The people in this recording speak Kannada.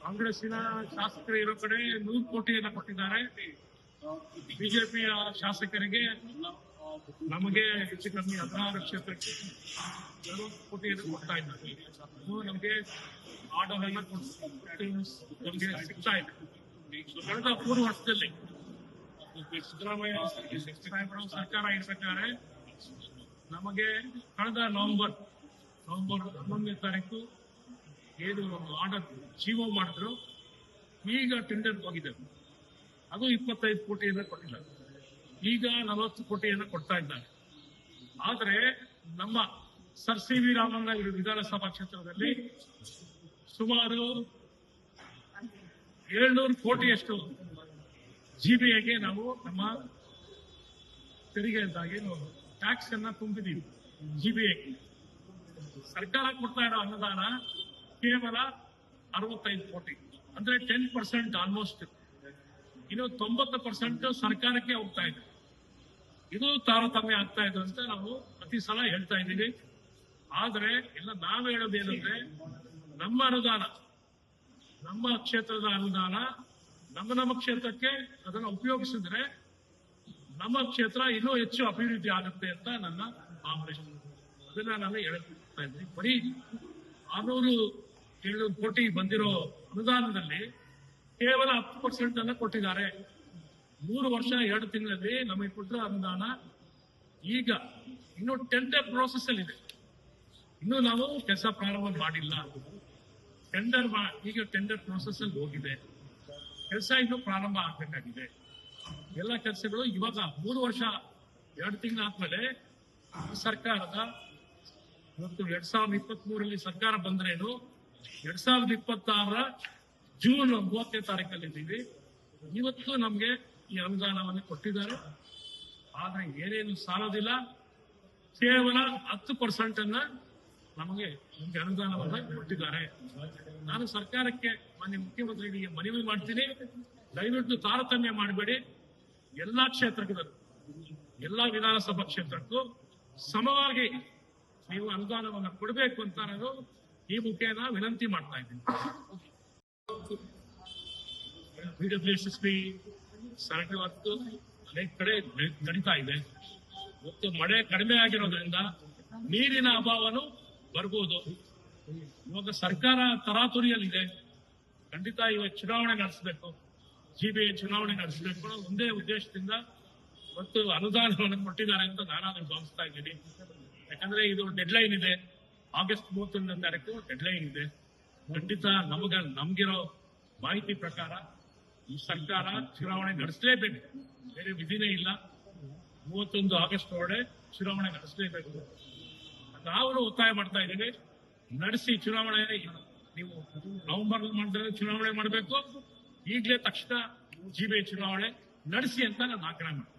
ಕಾಂಗ್ರೆಸ್ಸಿನ ಶಾಸಕರು ಇರೋ ಕಡೆ 100 ಕೋಟಿಯನ್ನು ಕೊಟ್ಟಿದ್ದಾರೆ. ಬಿಜೆಪಿಯ ಶಾಸಕರಿಗೆ ನಮಗೆ ಹೆಚ್ಚು ಕಮ್ಮಿ 16 ಕ್ಷೇತ್ರಕ್ಕೆ 40 ಕೋಟಿಯನ್ನು ಕೊಡ್ತಾ ಇದ್ದಾರೆ. ಇದು ನಮಗೆ ಆರ್ಡರ್ ಅನ್ನ ನಮಗೆ ಸಿಗ್ತಾ ಇದೆ. ಕಳೆದ 3 ವರ್ಷದಲ್ಲಿ ಸಿದ್ದರಾಮಯ್ಯ ಸರ್ಕಾರ ಇರಬೇಕಾದ್ರೆ ನಮಗೆ ಕಳೆದ ನವೆಂಬರ್ 11ನೇ ತಾರೀಕು ಏನು ಆರ್ಡರ್ ಜೀವೋ ಮಾಡಿದ್ರು, ಈಗ ಟೆಂಡರ್ ಹೋಗಿದ್ದೇವೆ. ಅದು 25 ಕೋಟಿಯನ್ನು ಕೊಟ್ಟಿದ್ದಾರೆ. ಈಗ 40 ಕೋಟಿಯನ್ನು ಕೊಡ್ತಾ ಇದ್ದಾರೆ. ಆದರೆ ನಮ್ಮ ಸರ್ ಸಿ ವಿ ರಾಮಣ್ಣ ವಿಧಾನಸಭಾ ಕ್ಷೇತ್ರದಲ್ಲಿ ಸುಮಾರು 700 ಕೋಟಿಯಷ್ಟು ಜಿಬಿಎಗೆ ನಾವು ನಮ್ಮ ತೆರಿಗೆಯಿಂದಾಗಿ ಟ್ಯಾಕ್ಸ್ ಅನ್ನ ತುಂಬಿದೀವಿ. ಜಿಬಿಎಗೆ ಸರ್ಕಾರ ಕೊಡ್ತಾ ಇರೋ ಅನುದಾನ ಕೇವಲ 65 ಕೋಟಿ, ಅಂದ್ರೆ 10% ಆಲ್ಮೋಸ್ಟ್. ಇನ್ನು 90% ಸರ್ಕಾರಕ್ಕೆ ಹೋಗ್ತಾ ಇದೆ. ಇದು ತಾರತಮ್ಯ ಆಗ್ತಾ ಇದೆ ಅಂತ ನಾವು ಪ್ರತಿ ಸಲ ಹೇಳ್ತಾ ಇದ್ದೀವಿ. ಆದ್ರೆ ಎಲ್ಲ ನಾವು ಹೇಳೋದೇನಂದ್ರೆ, ನಮ್ಮ ಅನುದಾನ, ನಮ್ಮ ಕ್ಷೇತ್ರದ ಅನುದಾನ ನಮ್ಮ ಕ್ಷೇತ್ರಕ್ಕೆ ಅದನ್ನು ಉಪಯೋಗಿಸಿದ್ರೆ ನಮ್ಮ ಕ್ಷೇತ್ರ ಇನ್ನೂ ಹೆಚ್ಚು ಅಭಿವೃದ್ಧಿ ಆಗುತ್ತೆ ಅಂತ ನನ್ನ ಭಾವನೆ. ಅದನ್ನ ನಾನು ಹೇಳ್ತಾ ಇದ್ದೀನಿ. ಬರೀ 600-700 ಕೋಟಿ ಬಂದಿರೋ ಅನುದಾನದಲ್ಲಿ ಕೇವಲ 10% ಅನ್ನ ಕೊಟ್ಟಿದ್ದಾರೆ. 3 ವರ್ಷ 2 ತಿಂಗಳಲ್ಲಿ ನಮಗೆ ಕೊಟ್ಟಿರೋ ಅನುದಾನ ಈಗ ಇನ್ನು ಟೆಂಡರ್ ಪ್ರೋಸೆಸ್ ಅಲ್ಲಿ ಇದೆ. ಇನ್ನು ನಾವು ಕೆಲಸ ಪ್ರಾರಂಭ ಮಾಡಿಲ್ಲ. ಈಗ ಟೆಂಡರ್ ಪ್ರೋಸೆಸ್ ಅಲ್ಲಿ ಹೋಗಿದೆ. ಕೆಲಸ ಇನ್ನು ಪ್ರಾರಂಭ ಆಗ್ಬೇಕಾಗಿದೆ. ಎಲ್ಲ ಕೆಲಸಗಳು ಇವಾಗ 3 ವರ್ಷ 2 ತಿಂಗಳಾದ್ಮೇಲೆ ಸರ್ಕಾರದ ಇವತ್ತು 2023ರಲ್ಲಿ ಸರ್ಕಾರ ಬಂದ್ರೇನು, 2026ರ ಜೂನ್ 30ನೇ ತಾರೀಕಲ್ಲಿ ಇದ್ದೀವಿ. ಇವತ್ತು ನಮ್ಗೆ ಈ ಅನುದಾನವನ್ನು ಕೊಟ್ಟಿದ್ದಾರೆ. ಆದ್ರೆ ಏನೇನು ಸಾಲೋದಿಲ್ಲ. ಕೇವಲ 10% ಅನ್ನ ನಮಗೆ ಅನುದಾನವನ್ನ ಕೊಟ್ಟಿದ್ದಾರೆ. ನಾನು ಸರ್ಕಾರಕ್ಕೆ ಮಾನ್ಯ ಮುಖ್ಯಮಂತ್ರಿಗಳಿಗೆ ಮನವಿ ಮಾಡ್ತೀನಿ, ದಯವಿಟ್ಟು ತಾರತಮ್ಯ ಮಾಡಬೇಡಿ. ಎಲ್ಲಾ ಕ್ಷೇತ್ರಗಳು, ಎಲ್ಲಾ ವಿಧಾನಸಭಾ ಕ್ಷೇತ್ರಕ್ಕೂ ಸಮವಾಗಿ ನೀವು ಅನುದಾನವನ್ನು ಕೊಡಬೇಕು ಅಂತ ನಾನು ಈ ಮುಖೇನ ವಿನಂತಿ ಮಾಡ್ತಾ ಇದ್ದೀನಿ. ಬಿಡಬ್ಲ್ಯೂಎಸ್ಎಸ್ಪಿ ಸರಕು ಹೊತ್ತು ಅನೇಕ ಕಡೆ ನಡೀತಾ ಇದೆ. ಇವತ್ತು ಮಳೆ ಕಡಿಮೆ ಆಗಿರೋದ್ರಿಂದ ನೀರಿನ ಅಭಾವನೂ ಬರ್ಬೋದು. ಇವಾಗ ಸರ್ಕಾರ ತರಾತುರಿಯಲ್ಲಿದೆ. ಖಂಡಿತ ಇವಾಗ ಚುನಾವಣೆ ನಡೆಸಬೇಕು, ಜಿಬಿಎ ಚುನಾವಣೆ ನಡೆಸಬೇಕು ಒಂದೇ ಉದ್ದೇಶದಿಂದ ಮತ್ತು ಅನುದಾನವನ್ನು ಕೊಟ್ಟಿದ್ದಾರೆ ಅಂತ ನಾನು ಭಾವಿಸ್ತಾ ಇದ್ದೀನಿ. ಯಾಕಂದ್ರೆ ಇದು ಡೆಡ್ಲೈನ್ ಇದೆ, ಆಗಸ್ಟ್ 31ನೇ ತಾರೀಕು ಡೆಡ್ಲೈನ್ ಇದೆ. ಖಂಡಿತ ನಮ್ಗಿರೋ ಮಾಹಿತಿ ಪ್ರಕಾರ ಈ ಸರ್ಕಾರ ಚುನಾವಣೆ ನಡೆಸಲೇಬೇಕು, ಬೇರೆ ವಿಧಿನೇ ಇಲ್ಲ. 31 ಆಗಸ್ಟ್ ಒಳಗಡೆ ಚುನಾವಣೆ ನಡೆಸಲೇಬೇಕು. ನಾವು ಒತ್ತಾಯ ಮಾಡ್ತಾ ಇದ್ದೀವಿ, ನಡೆಸಿ ಚುನಾವಣೆ. ನೀವು ನವೆಂಬರ್ ಮಾಡಿದ್ರೆ ಚುನಾವಣೆ ಮಾಡಬೇಕು, ಈಗಲೇ ತಕ್ಷಣ ಜಿಬಿಎ ಚುನಾವಣೆ ನಡೆಸಿ ಅಂತ ನಾನು ಆಗ್ರಹ ಮಾಡ್ತೀನಿ.